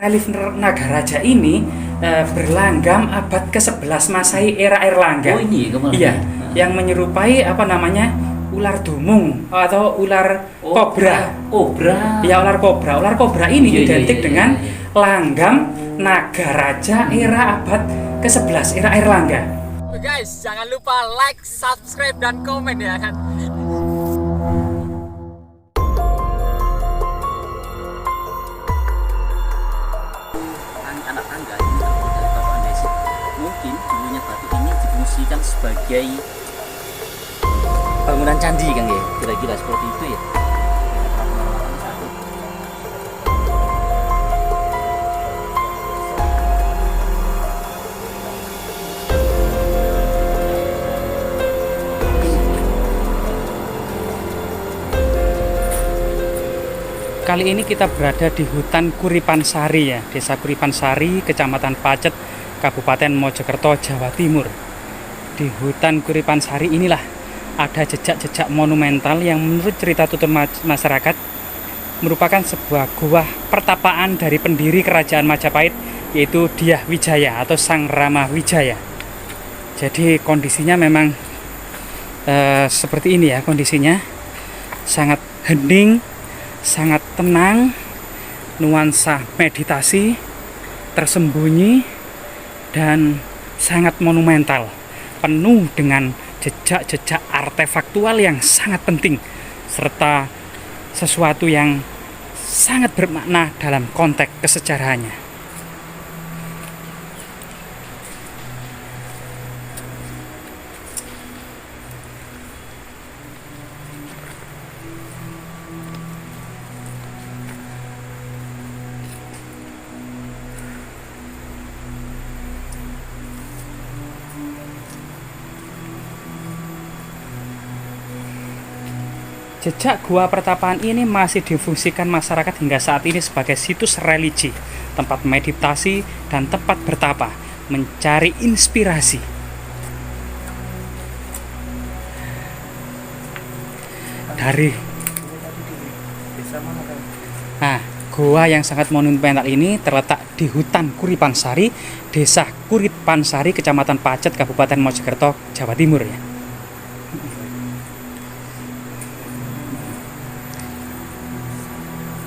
Relief Nagaraja ini berlanggam abad ke-11 Masehi era Erlangga. Oh ini kemana? Iya, yang menyerupai ular dumung atau ular kobra. Kobra. Ya, ular kobra. Ular kobra ini identik dengan iya. langgam Nagaraja era abad ke-11 era Erlangga. Guys, jangan lupa like, subscribe, dan komen ya kan. Anak tangga ini terbuat dari batu andesit. Mungkin dulunya batu ini difungsikan sebagai bangunan candi kan ya, kira-kira seperti itu ya. Kali ini kita berada di hutan Kuripansari ya, Desa Kuripansari, Kecamatan Pacet, Kabupaten Mojokerto, Jawa Timur. Di hutan Kuripansari inilah ada jejak-jejak monumental yang menurut cerita tutur masyarakat merupakan sebuah gua pertapaan dari pendiri Kerajaan Majapahit, yaitu Dyah Wijaya atau Sang Rama Wijaya. Jadi kondisinya memang seperti ini ya, kondisinya sangat hening, sangat tenang, nuansa meditasi, tersembunyi, dan sangat monumental, penuh dengan jejak-jejak artefaktual yang sangat penting, serta sesuatu yang sangat bermakna dalam konteks kesejarahannya. Jejak gua pertapaan ini masih difungsikan masyarakat hingga saat ini sebagai situs religi, tempat meditasi, dan tempat bertapa, mencari inspirasi. Gua yang sangat monumental ini terletak di hutan Kuripansari, Desa Kuripansari, Kecamatan Pacet, Kabupaten Mojokerto, Jawa Timur ya.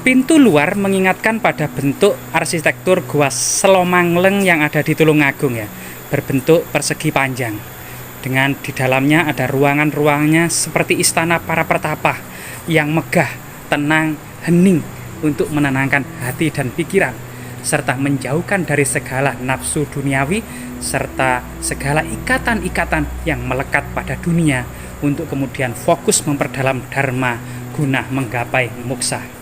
Pintu luar mengingatkan pada bentuk arsitektur Gua Selomangleng yang ada di Tulungagung ya, berbentuk persegi panjang. Dengan di dalamnya ada ruangan-ruangnya seperti istana para pertapa yang megah, tenang, hening untuk menenangkan hati dan pikiran, serta menjauhkan dari segala nafsu duniawi serta segala ikatan-ikatan yang melekat pada dunia untuk kemudian fokus memperdalam dharma guna menggapai moksa.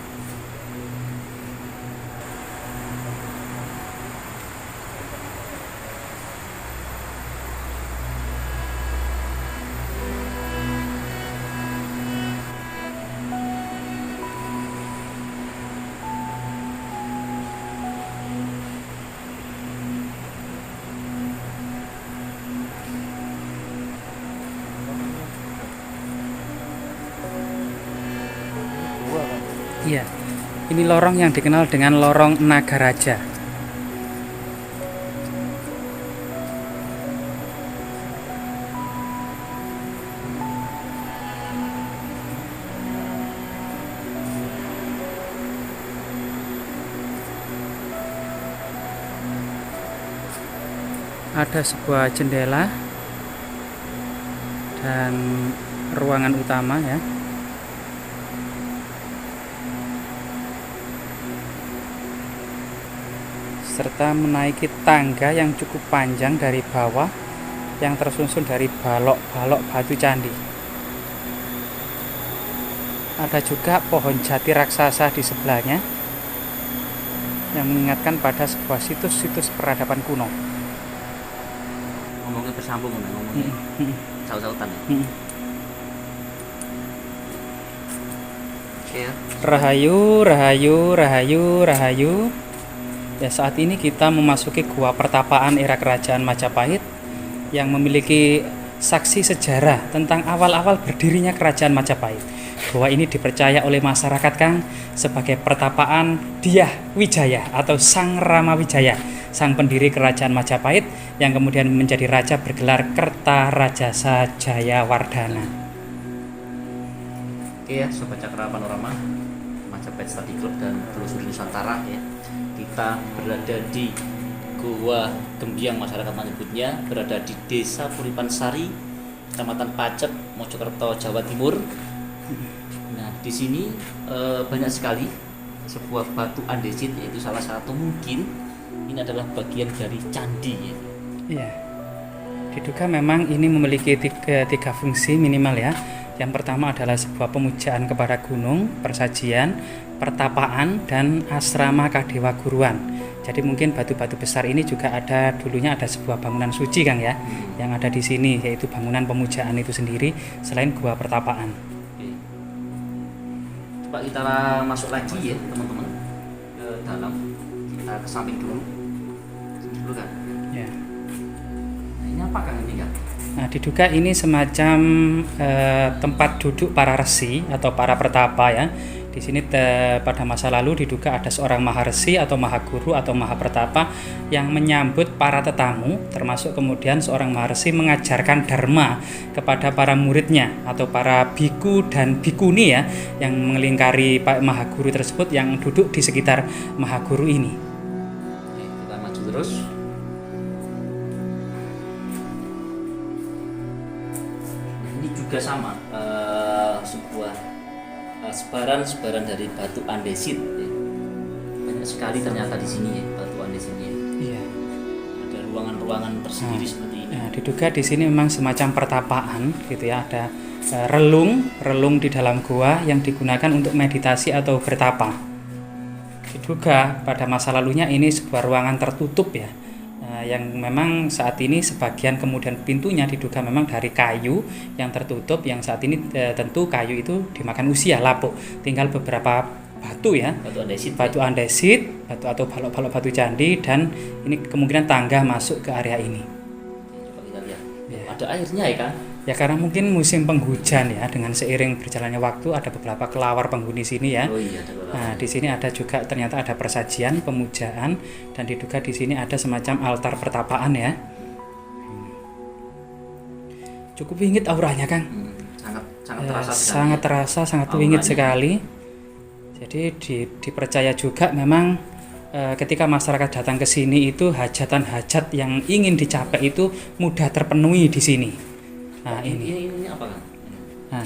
Iya, ini lorong yang dikenal dengan Lorong Nagaraja. Ada sebuah jendela dan ruangan utama ya. Serta menaiki tangga yang cukup panjang dari bawah yang tersusun dari balok-balok batu candi. Ada juga pohon jati raksasa di sebelahnya yang mengingatkan pada sebuah situs-situs peradaban kuno. Ngomongnya bersambung ngomongnya. Saut-sautan ya. Oke ya. Rahayu, rahayu, rahayu, rahayu. Ya, saat ini kita memasuki gua pertapaan era Kerajaan Majapahit yang memiliki saksi sejarah tentang awal-awal berdirinya Kerajaan Majapahit. Gua ini dipercaya oleh masyarakat Kang sebagai pertapaan Dyah Wijaya atau Sang Rama Wijaya, sang pendiri Kerajaan Majapahit yang kemudian menjadi raja bergelar Kertarajasa Jayawardhana. Oke ya, Sobat Cakra Panorama, Majapahit Study Club dan Telusuri Nusantara ya. Kita berada di Goa Gembyang, masyarakat menyebutnya, berada di Desa Kuripansari, Kecamatan Pacet, Mojokerto, Jawa Timur. Nah, di sini banyak sekali sebuah batu andesit, yaitu salah satu mungkin ini adalah bagian dari candi ya. Iya. Diduga memang ini memiliki tiga fungsi minimal ya. Yang pertama adalah sebuah pemujaan kepada gunung, persajian, pertapaan, dan asrama kadewa guruan. Jadi mungkin batu-batu besar ini juga dulunya ada sebuah bangunan suci Kang ya, yang ada di sini, yaitu bangunan pemujaan itu sendiri selain gua pertapaan. Oke. Coba kita masuk lagi ya teman-teman ke dalam. Kita ke samping dulu. Sini dulu kan. Ya. Nah, ini apa Kang ini Kang? Nah, diduga ini semacam tempat duduk para resi atau para pertapa ya. Di sini pada masa lalu diduga ada seorang maharesi atau mahaguru atau mahapertapa yang menyambut para tetamu, termasuk kemudian seorang maharesi mengajarkan dharma kepada para muridnya atau para biku dan bikuni ya, yang melingkari Pak Mahaguru tersebut yang duduk di sekitar mahaguru ini. Oke, kita maju terus. Nah, ini juga sama, sebuah sebaran dari batu andesit ya. Banyak sekali ternyata di sini ya batu andesitnya. Iya. Ada ruangan-ruangan tersendiri seperti ini. Nah, diduga di sini memang semacam pertapaan gitu ya, ada relung di dalam gua yang digunakan untuk meditasi atau bertapa. Diduga pada masa lalunya ini sebuah ruangan tertutup ya, yang memang saat ini sebagian kemudian pintunya diduga memang dari kayu yang tertutup, yang saat ini tentu kayu itu dimakan usia, lapuk, tinggal beberapa batu ya, batu andesit, batu atau balok-balok batu candi, dan ini kemungkinan tangga masuk ke area ini. Coba kita lihat. Ya. Ada airnya ya kan? Ya karena mungkin musim penghujan ya, dengan seiring berjalannya waktu ada beberapa kelawar penghuni sini ya. Oh iya, ada kelawar. Nah, di sini ada juga ternyata ada persajian, pemujaan, dan diduga di sini ada semacam altar pertapaan ya. Cukup wingit auranya, Kang. Sangat terasa sekali. Sangat wingit sekali. Jadi dipercaya juga memang ketika masyarakat datang ke sini itu hajatan-hajat yang ingin dicapai itu mudah terpenuhi di sini. Nah, ini apa Kang? Nah,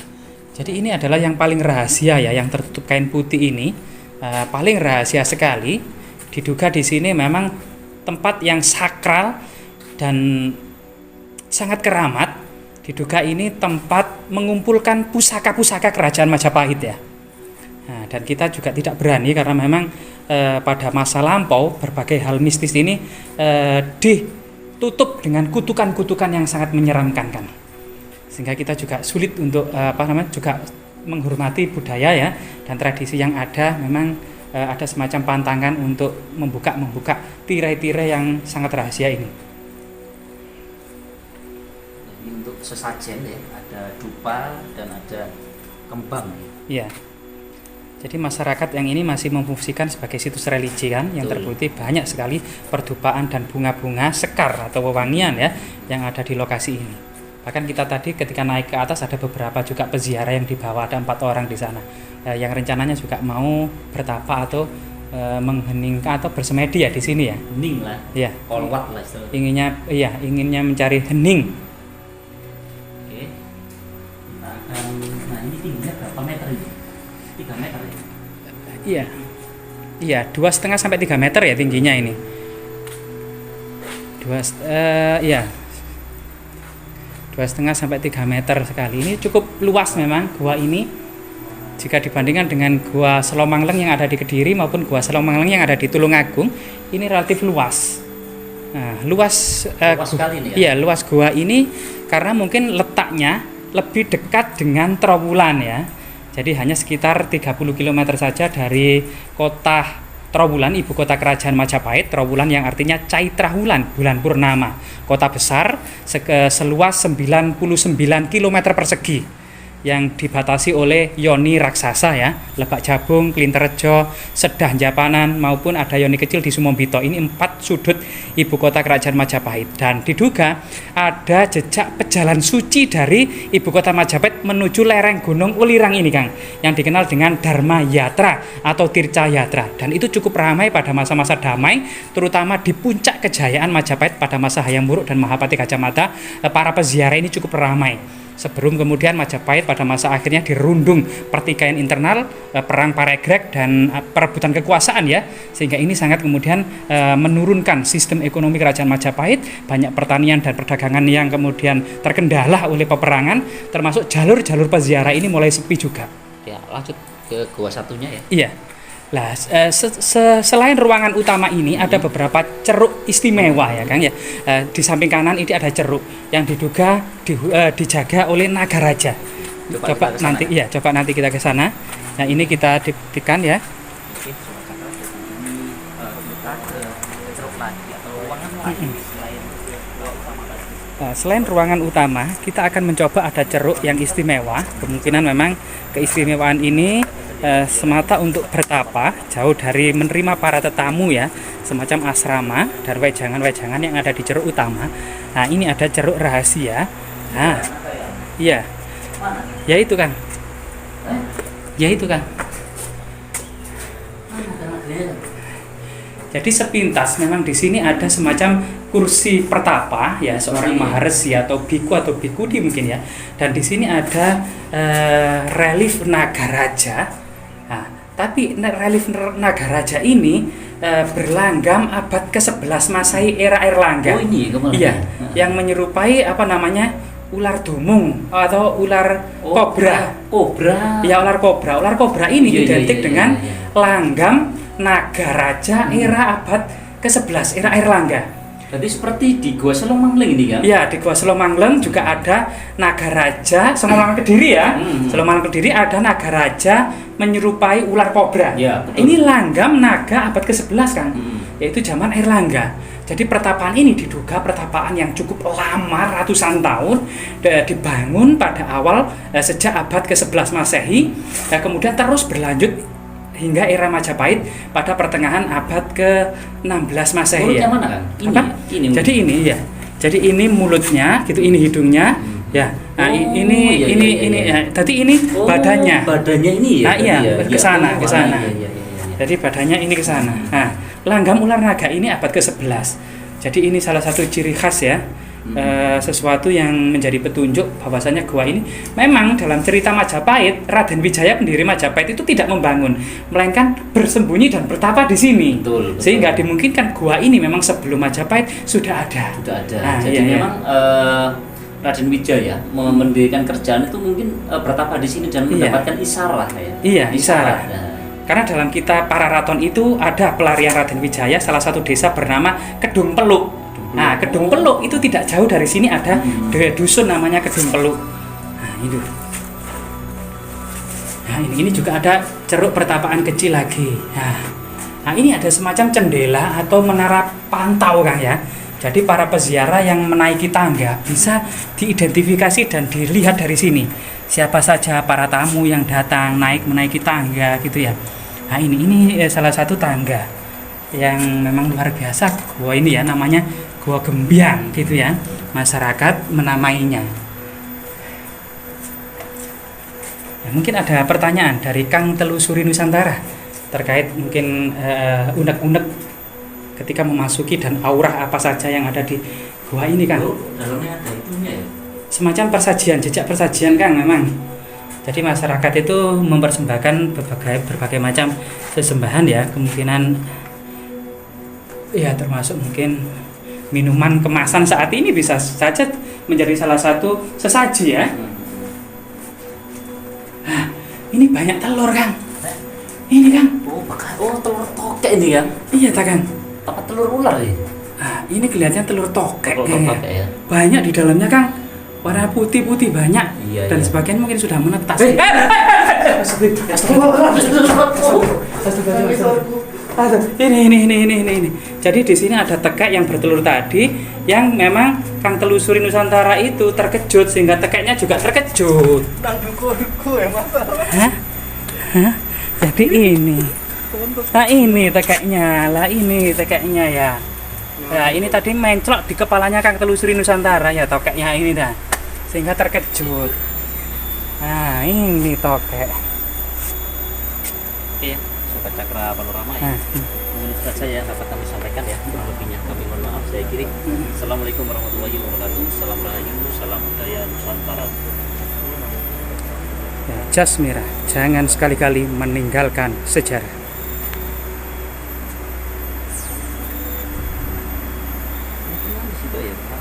jadi ini adalah yang paling rahasia ya, yang tertutup kain putih ini paling rahasia sekali. Diduga di sini memang tempat yang sakral dan sangat keramat. Diduga ini tempat mengumpulkan pusaka-pusaka Kerajaan Majapahit ya. Nah, dan kita juga tidak berani karena memang pada masa lampau berbagai hal mistis ini ditutup dengan kutukan-kutukan yang sangat menyeramkan kan. Sehingga kita juga sulit untuk juga menghormati budaya ya dan tradisi yang ada. Memang ada semacam pantangan untuk membuka tirai-tirai yang sangat rahasia ini. Ini untuk sesajen ya, ada dupa dan ada kembang. Iya. Jadi masyarakat yang ini masih memfungsikan sebagai situs religi kan, yang terbukti banyak sekali perdupaan dan bunga-bunga sekar atau wewangian ya yang ada di lokasi ini. Bahkan kita tadi ketika naik ke atas ada beberapa juga peziarah yang dibawa, ada 4 orang di sana yang rencananya juga mau bertapa atau mengheningkan atau bersemedi ya di sini ya. Hening lah. Iya. Kolwat lah istilahnya. Inginnya mencari hening. Oke. Nah ini tingginya berapa meter ini? 3 meter ya? Iya. Iya, 2,5 sampai 3 meter ya tingginya ini. 2,5 sampai 3 meter sekali. Ini cukup luas memang gua ini. Jika dibandingkan dengan gua Selomangleng yang ada di Kediri maupun gua Selomangleng yang ada di Tulungagung, ini relatif luas. Nah, luas sekali ini ya? Iya, luas gua ini karena mungkin letaknya lebih dekat dengan Trowulan ya. Jadi hanya sekitar 30 km saja dari kota Trowulan, ibu kota kerajaan Majapahit. Trowulan yang artinya Caitra Wulan, bulan purnama. Kota besar seluas 99 km persegi yang dibatasi oleh yoni raksasa ya, Lebak Jabung, Klinterjo, Sedah Japanan maupun ada yoni kecil di Sumombito. Ini 4 sudut ibu kota kerajaan Majapahit, dan diduga ada jejak pejalan suci dari ibu kota Majapahit menuju lereng Gunung Ulirang ini Kang, yang dikenal dengan Dharma Yatra atau Tirca Yatra, dan itu cukup ramai pada masa-masa damai, terutama di puncak kejayaan Majapahit pada masa Hayam Wuruk dan Mahapati Gajah Mada. Para peziarah ini cukup ramai. Sebelum kemudian Majapahit pada masa akhirnya dirundung pertikaian internal, perang Paregreg dan perebutan kekuasaan ya, sehingga ini sangat kemudian menurunkan sistem ekonomi kerajaan Majapahit. Banyak pertanian dan perdagangan yang kemudian terkendala oleh peperangan, termasuk jalur-jalur peziarah ini mulai sepi juga. Ya, lanjut ke gua satunya ya. Iya. Lah, selain ruangan utama ini ada beberapa ceruk istimewa ya Kang ya. Di samping kanan ini ada ceruk yang diduga dijaga oleh naga raja. Coba nanti ya, coba nanti kita ke sana. Nah, ini kita diktikan ya. Oke, coba ini kita ke ceruk lagi atau ruangan lain selain ruang utama tadi. Selain ruangan utama, kita akan mencoba ada ceruk yang istimewa. Kemungkinan memang keistimewaan ini semata untuk bertapa, jauh dari menerima para tetamu ya, semacam asrama dan wejangan-wejangan yang ada di ceruk utama. Nah, ini ada ceruk rahasia. Nah, iya, ya itu Kang, ya itu Kang. Jadi sepintas memang di sini ada semacam kursi pertapa ya, seorang maharesi atau bikudi mungkin ya. Dan di sini ada relief naga raja. Nah, tapi relief naga raja ini berlanggam abad ke-11 Masehi era Airlangga. Oh, ini kemana? Iya, yang menyerupai apa namanya? Ular dumung atau ular kobra. Kobra. Ya, ular kobra. Ular kobra ini identik dengan langgam naga raja era abad ke-11 era Airlangga. Jadi seperti di Gua Selomangling ini kan? Ya, di Gua Selomangling juga ada naga raja. Selomangling Kediri ya. Selomangling Kediri ada naga raja menyerupai ular kobra. Ya, betul. Ini langgam naga abad ke-11 kan, yaitu zaman Airlangga. Jadi pertapaan ini diduga pertapaan yang cukup lama, ratusan tahun, dibangun pada awal sejak abad ke-11 Masehi, kemudian terus berlanjut hingga era Majapahit pada pertengahan abad ke-16 Masehi ya. Mana kan? Ini. Jadi ini ya. Jadi ini mulutnya, gitu, ini hidungnya, ya. Nah, ini ya. Tadi ini badannya. Badannya ini ya. Nah, iya, ke sana. Iya. Jadi badannya ini ke sana. Nah, langgam ular naga ini abad ke-11. Jadi ini salah satu ciri khas ya. Sesuatu yang menjadi petunjuk bahwasanya gua ini memang dalam cerita Majapahit, Raden Wijaya pendiri Majapahit itu tidak membangun, melainkan bersembunyi dan bertapa di sini. Betul. Sehingga dimungkinkan gua ini memang sebelum Majapahit sudah ada. Nah, jadi memang Raden Wijaya mendirikan kerjaan itu mungkin bertapa di sini dan mendapatkan isyarat ya. Iya, isyarat. Karena dalam kitab Pararaton itu ada pelarian Raden Wijaya, salah satu desa bernama Kedung Peluk. Nah, Kedung Peluk itu tidak jauh dari sini ada dusun namanya Kedung Peluk. Nah, itu. Nah, ini juga ada ceruk pertapaan kecil lagi. Nah, ini ada semacam cendela atau menara pantau Kang ya. Jadi para peziarah yang menaiki tangga bisa diidentifikasi dan dilihat dari sini. Siapa saja para tamu yang datang menaiki tangga gitu ya. Nah, ini salah satu tangga yang memang luar biasa. Gua ini ya namanya Gua Gembiang gitu ya. Masyarakat menamainya. Ya, mungkin ada pertanyaan dari Kang Telusuri Nusantara terkait mungkin unek-unek ketika memasuki dan aura apa saja yang ada di gua ini Kang. Dalamnya ada itunya ya. Semacam persajian, jejak persajian Kang memang. Jadi masyarakat itu mempersembahkan berbagai macam sesembahan ya, kemungkinan ya termasuk mungkin minuman kemasan saat ini bisa saja menjadi salah satu sesaji ya. Nah, ini banyak telur Kang. Ini Kang. Telur tokek ini ya. Iya tak Kang. Apa telur ular ya? Nah, ini kelihatannya telur tokek ya. Banyak di dalamnya Kang. Warna putih-putih banyak. Iya, dan iya. sebagian mungkin sudah menetas. Aduh, ini. Jadi di sini ada tekek yang bertelur tadi, yang memang Kang Telusuri Nusantara itu terkejut sehingga tekeknya juga terkejut. Nang duku-duku ya Mas. Hah? Hah? Jadi ini. Nah ini tekeknya ya. Nah ini tadi menclok di kepalanya Kang Telusuri Nusantara ya tokeknya ini dah, sehingga terkejut. Nah ini tokek. Oke ya, Sobat Cakra Panorama ya. Mungkin itu saja ya dapat kami sampaikan ya. Kurang lebihnya kami mohon maaf saya kiri. Assalamualaikum warahmatullahi wabarakatuh. Salam Rahayu, salam budaya Nusantara. Ya, Jasmira, jangan sekali-kali meninggalkan sejarah. Di situ ya, Pak.